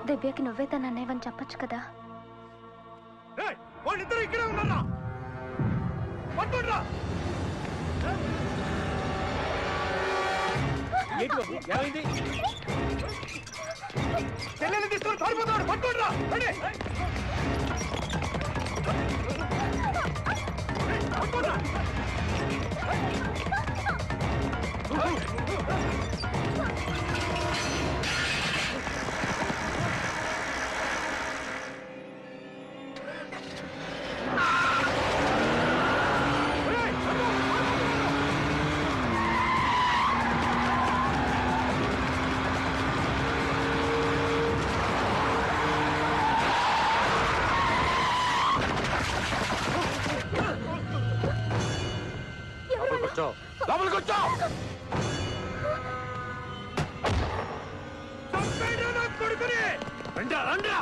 దివ్యకి నువ్వే తన అన్నయ్యవని చెప్పొచ్చు కదా. వాళ్ళిద్దరూ ఇక్కడే ఉన్నారా? పట్టుకోండిరా. చెల్లెల్ని తీసుకొని పారిపోతాడు. పట్టుకోండిరా. పట్టుకోండిరా. లోపలికి వచ్చా. కొడుకుని రండ్రా రండ్రా.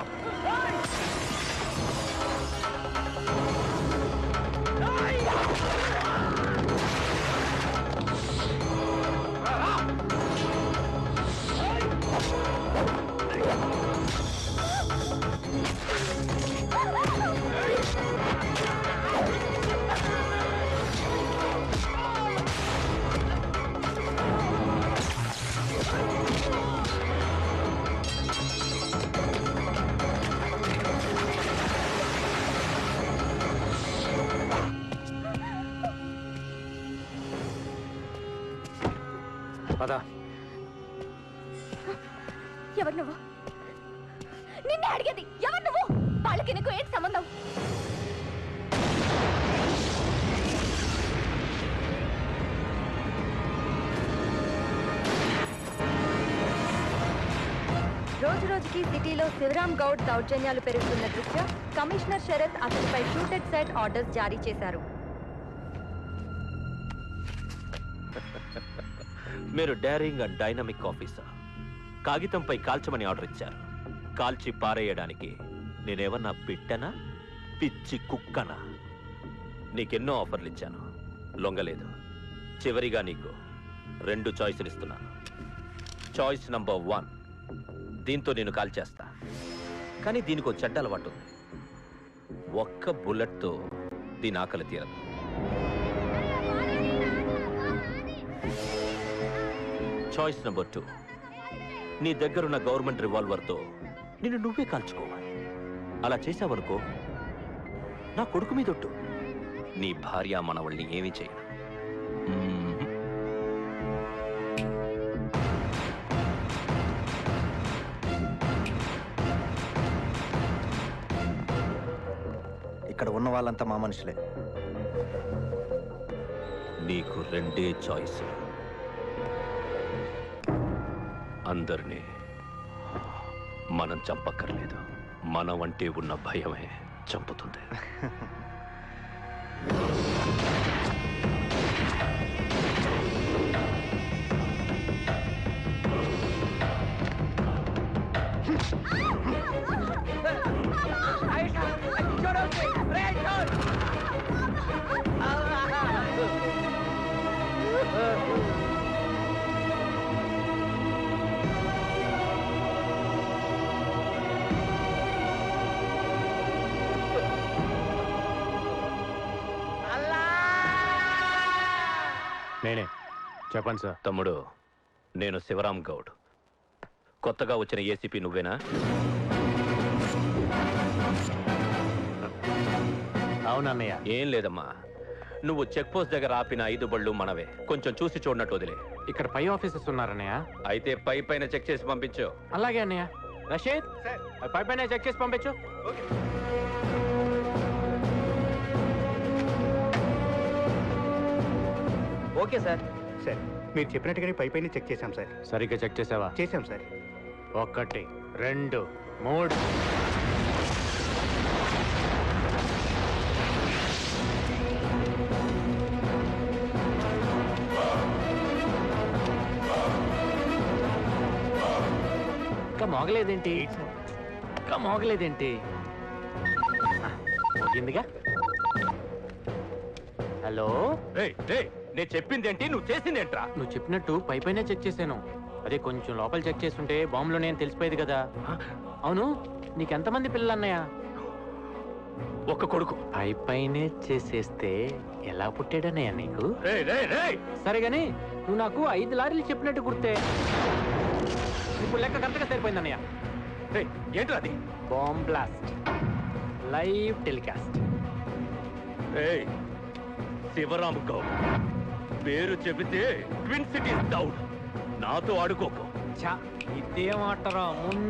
ఎవరు నువ్వు? నిన్నే అడిగేది. ఎవరు నువ్వు? వాళ్ళకి నీకు ఏంటి సంబంధం? రోజు రోజుకి సిటీలో శివరామ్ గౌడ్ దౌర్జన్యాలు పెరుగుతున్న దృష్ట్యా కమిషనర్ శరత్ అతనిపై షూట్ ఎట్ సైట్ ఆర్డర్స్ జారీ చేశారు. మీరు డేరింగ్ అండ్ డైనమిక్ ఆఫీసర్. కాగితంపై కాల్చమని ఆర్డర్ ఇచ్చారు. కాల్చి పారేయడానికి నేనేమన్నా పిట్టనా, పిచ్చి కుక్కనా? నీకెన్నో ఆఫర్లు ఇచ్చాను, లొంగలేదు. చివరిగా నీకు 2 చాయిస్లు ఇస్తున్నాను. చాయిస్ నంబర్ 1, దీంతో నేను కాల్చేస్తా. కానీ దీనికి ఒక చెడ్డ అలవాటు ఉంది. ఒక్క బుల్లెట్తో దీని ఆకలి తీరదు. చాయిస్ నంబర్ 2, నీ దగ్గరున్న గవర్నమెంట్ రివాల్వర్తో నిన్ను నువ్వే కాల్చుకోవాలి. అలా చేసావనుకో నా కొడుకు మీదొట్టు. నీ భార్య మనవల్ని ఏమీ చేయను. ఇక్కడ ఉన్న వాళ్ళంతా మా మనుషులే. నీకు 2 చాయిస్. అందరినీ మనం చంపక్కర్లేదు. మనం అంటే ఉన్న భయమే చంపుతుంది. నేనే. చెప్పండి సార్. తమ్ముడు, నేను శివరామ్ గౌడ్. కొత్తగా వచ్చిన ఏసీపీ నువ్వేనా? అవునన్నయ్య. ఏం లేదమ్మా, నువ్వు చెక్ పోస్ట్ దగ్గర ఆపిన 5 బళ్ళు మనవే. కొంచెం చూసి చూడనట్టు వదిలే. ఇక్కడ పై ఆఫీసర్స్ ఉన్నారన్నయ్య. అయితే పైన చెక్ చేసి పంపించు. అలాగే అన్నయ్య. రషీద్, పైన చెక్ చేసి పంపించు. Okay sir. సార్, మీరు చెప్పినట్టుగానే పైన చెక్ చేశాం సార్. సరిగ్గా చెక్ చేసావా? చేశాం సార్. 1 2 3. ఇంకా మోగలేదేంటి? మోగిందిగా. హలో. నేను చెప్పిందేంటి, నువ్వు చేసిందేంట్రా? నువ్వు చెప్పినట్టు పైన చెక్ చేశాను. అదే కొంచెం లోపల చెక్ చేస్తుంటే బాంబులోనే అని తెలిసిపోయేది కదా. అవును, నీకెంతమంది పిల్లలు అన్నయ్య? ఒక్క కొడుకు. పైనే చేసేస్తే ఎలా పుట్టాడన్నయ్య నీకు? రేయ్, రేయ్, రేయ్! సరే గాని నువ్వు నాకు 5 లారీలు చెప్పినట్టు గుర్తే. ఇప్పుడు లెక్క కరెక్ట్గా సరిపోయిందన్నయ్య. రేయ్, ఏంట్రా అది? Bomb blast live telecast. రేయ్, శివరామ్ గౌడ్ పేరు చెబితే ట్విన్ సిటీస్ డౌన్. నాతో ఆడుకోకు. చా, ఇదేం ఆటరా?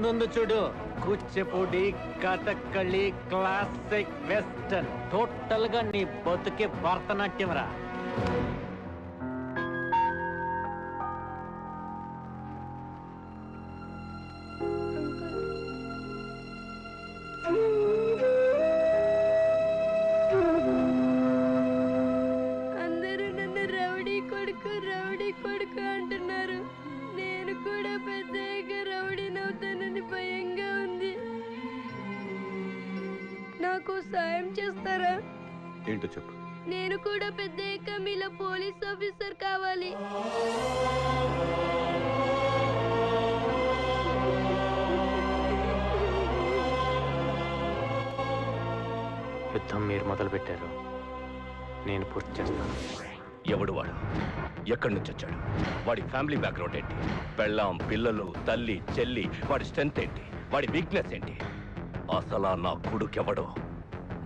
ముందు చూడు, Kuchipudi, Kathakali, classic, western, total గా నీ బతుకే భరతనాట్యం రా. అందరూ నన్ను రౌడీ కొడుకు అంటున్నారు. నేను కూడా పెద్దగా రౌడీనవుతానని భయంగా ఉంది. నాకు సాయం చేస్తారా? ఏంటో చెప్పు. నేను కూడా పెద్దగా మీలో పోలీస్ ఆఫీసర్ కావాలి. యుద్ధం మీరు మొదలు పెట్టారు, నేను పూర్తి చేస్తాను. ఎవడు వాడు? ఎక్కడి నుంచి వచ్చాడు? వాడి ఫ్యామిలీ బ్యాక్గ్రౌండ్ ఏంటి? పెళ్ళాం, పిల్లలు, తల్లి, చెల్లి, వాడి స్ట్రెంత్ ఏంటి? వాడి వీక్నెస్ ఏంటి? అసలు నా కొడుకెవడో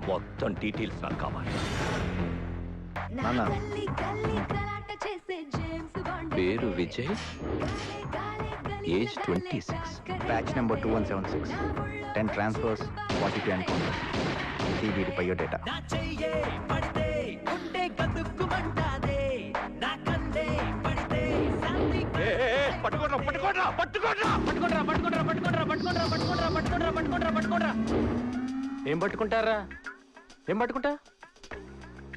మొత్తం డీటెయిల్స్ నాకు కావాలి. పేరు Vijay, age 26, batch number 2176, 10 transfers, 42 encounters. ఇది వీడి బయోడేటా. ఏం పట్టుకుంటారా? ఏం పట్టుకుంటా?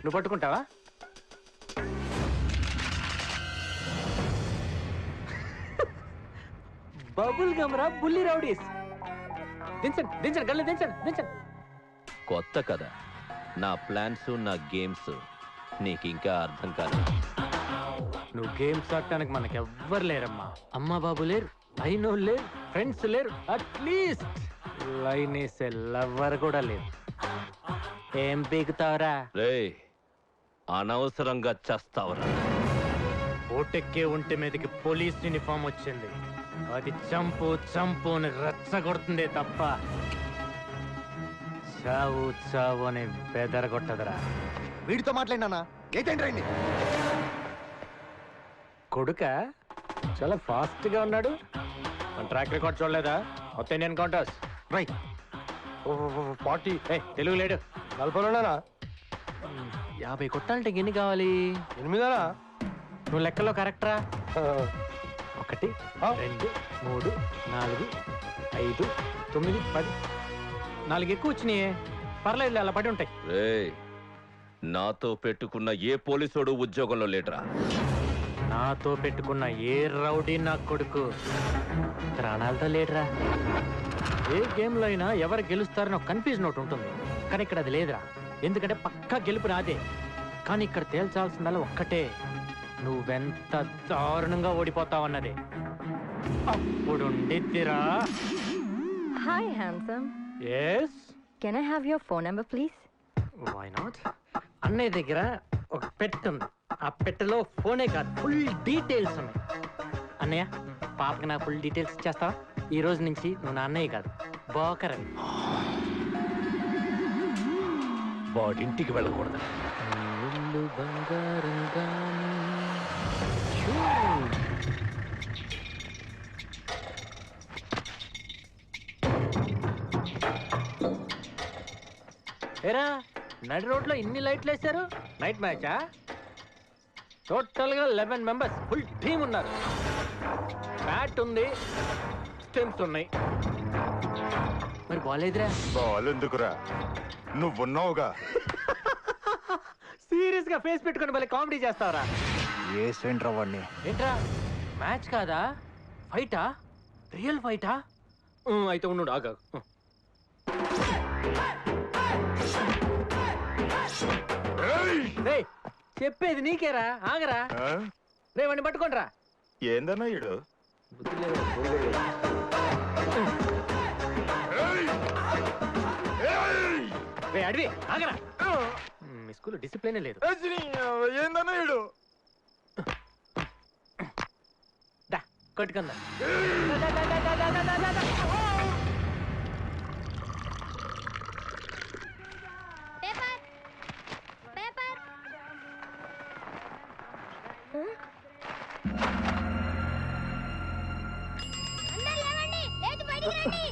నువ్వు పట్టుకుంటావా? బబుల్ గమ్ రా, బుల్లి రౌడీస్. దించండి దించండి, గల్లి దించండి దించండి. కొత్త కదా నా ప్లాన్స్, నా గేమ్స్ నీకు ఇంకా అర్థం కాదు. నువ్వు గేమ్స్ ఆడటానికి మనకి ఎవ్వరు లేరమ్మా. అమ్మా బాబు లేరు, అయినోళ్ళు లేరు, ఫ్రెండ్స్ లేరు, అట్లీస్ట్ లైన్ వేసే లవ్వర్ కూడా లేరు. ఏం పీకుతావరా? రేయ్, అనవసరంగా చేస్తావరా. ఓటెక్కే ఒంటి మీదకి పోలీస్ యూనిఫామ్ వచ్చింది. అది చంపు చంపు అని రెచ్చగొడుతుందే తప్ప చావు చావు అని బెదరగొట్టదురా. వీడితో మాట్లాడినా ఏంటండి? కొడుక చాలా ఫాస్ట్ గా ఉన్నాడు. మన ట్రాక్ రికార్డ్ చూడలేదా? మొత్తం ఇండియన్ కౌంటర్స్ రైట్. 40. తెలుగు లేడు. 40లోనా? 50 కొట్టాలంటే ఎన్ని కావాలి? 8 నువ్వు లెక్కలో కరెక్టరా? 1 2 3 4 5 9 10. 4 ఎక్కువ వచ్చినాయి. పర్లేదు, అలా పడి ఉంటాయి. రేయ్, నాతో పెట్టుకున్న ఏ పోలీసోడు ఉద్యోగంలో లేటరా. నాతో పెట్టుకున్న ఏ రౌడీ నా కొడుకు ప్రాణాలతో లేడురా. ఏ గేమ్ లో అయినా ఎవరు గెలుస్తారని ఒక కన్ఫ్యూజన్ ఒకటి ఉంటుంది, కానీ ఇక్కడ అది లేదురా. ఎందుకంటే పక్కా గెలుపు నాదే. కానీ ఇక్కడ తేల్చాల్సిందల్లా ఒక్కటే, నువ్వెంత దారుణంగా ఓడిపోతావన్నదే. అప్పుడు ఉండిద్దిరా. Hi handsome. Yes, can I have your phone number please? Why not? అన్నయ్య దగ్గర ఒక పెట్టె ఉంది. ఆ పెట్టెలో ఫోనే కాదు, ఫుల్ డీటెయిల్స్ ఉన్నాయి. అన్నయ్య, పాపకి నా ఫుల్ డీటెయిల్స్ ఇచ్చేస్తావా? ఈ రోజు నుంచి నువ్వు నా అన్నయ్య కాదు, బోకరని. వాడింటికి వెళ్ళకూడదు. ఏరా, నడి రోడ్లో ఇన్ని లైట్లు వేశారు. నైట్ మ్యాచా? టోటల్ గా 11 మెంబర్స్, ఫుల్ టీమ్ ఉన్నారు. బ్యాట్ ఉంది, స్టెమ్స్ ఉన్నాయి. మరి బాల్ ఎదురా? బాల్ ఎందుకురా, నువ్వున్నావుగా. సీరియస్ గా ఫేస్ పెట్టుకుని మళ్ళీ కామెడీ చేస్తావరా? ఏ సెంటర్ వాడిని? ఏంట్రా, మ్యాచ్ కాదా, ఫైటా? రియల్ ఫైటా? అయితే ఉన్నాడు, ఆగా. చెప్పేది నీకేరా, ఆగరా. రే, వాడిని పట్టుకోండిరా. ఏందన్నా ఈడు? రే అడివి ఆగరా మీ స్కూల్ డిసిప్లినే లేదు ఏందన్నా వీడు దా కొట్టుకుందా పేపర్ పేపర్ అందరూ లేవండి లేచి బయటికి రండి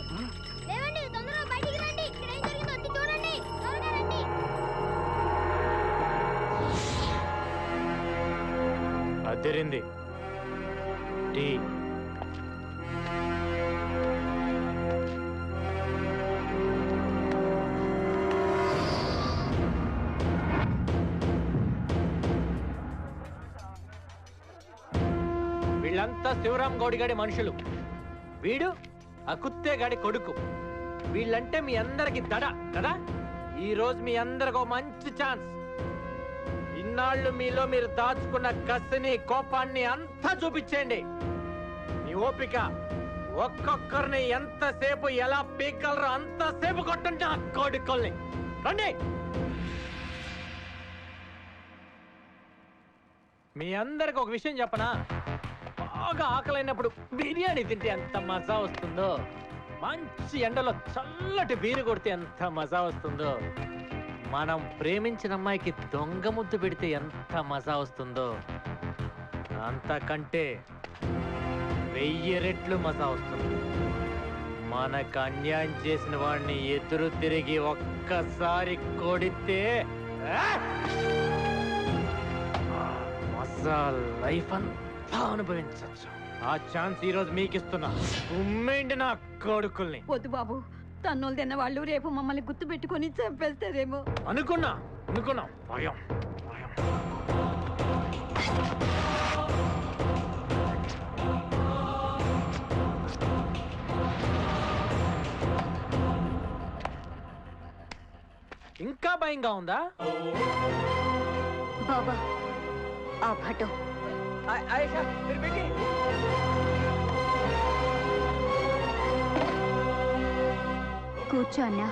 లేవండి తొందరగా బయటికి రండి ఇక్కడ ఏం జరిగిందో వచ్చి చూడండి త్వరగా రండి అదిరింది టీ వీళ్ళంతా శివరాం గౌడి గాడి మనుషులు వీడు ఆ కుత్తే గాడి కొడుకు వీళ్ళంటే మీ అందరికి దడ కదా ఈ రోజు మీ అందరికి ఒక మంచి ఛాన్స్ ఇన్నాళ్ళు మీలో మీరు దాచుకున్న కసిని కోపాన్ని అంతా చూపించేయండి మీ ఓపిక ఒక్కొక్కరిని ఎంతసేపు ఎలా పీకలరో అంతసేపు కొట్టండి ఆ కోడికొల్ని రండి మీ అందరికి ఒక విషయం చెప్పనా బాగా ఆకలైనప్పుడు బిర్యానీ తింటే ఎంత మజా వస్తుందో మంచి ఎండలో చల్లటి బీరు కొడితే ఎంత మజా వస్తుందో మనం ప్రేమించిన అమ్మాయికి దొంగ ముద్దు పెడితే ఎంత మజా వస్తుందో అంతకంటే 1000 రెట్లు మజా వస్తుంది మనకు అన్యాయం చేసిన వాడిని ఎదురు తిరిగి ఒక్కసారి కొడితే మజా లైఫ్ అంతా అనుభవించచ్చు ఆ ఛాన్స్ ఈ రోజు మీకు ఇస్తున్నా ఉమ్మేండి నా కొడుకుల్ని వద్దు బాబు తన్నులు తిన్న వాళ్ళు రేపు మమ్మల్ని గుర్తు పెట్టుకొని చంపేస్తారేమో అనుకున్నా భయం ఇంకా భయంగా ఉందా బాబా ఆ భటో ఆయేషా మీరు పెట్టి కూర్చో అన్నా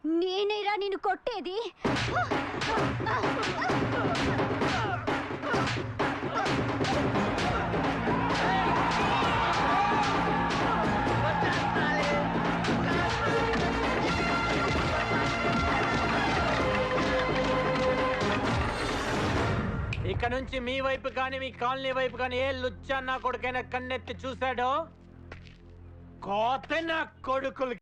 నేనేరా నిన్ను కొట్టేది ఇక నుంచి మీ వైపు కానీ మీ కాలనీ వైపు కానీ ఏ లుచ్చా నా కొడుకైనా కన్నెత్తి చూశాడో కోతే నా కొడుకులు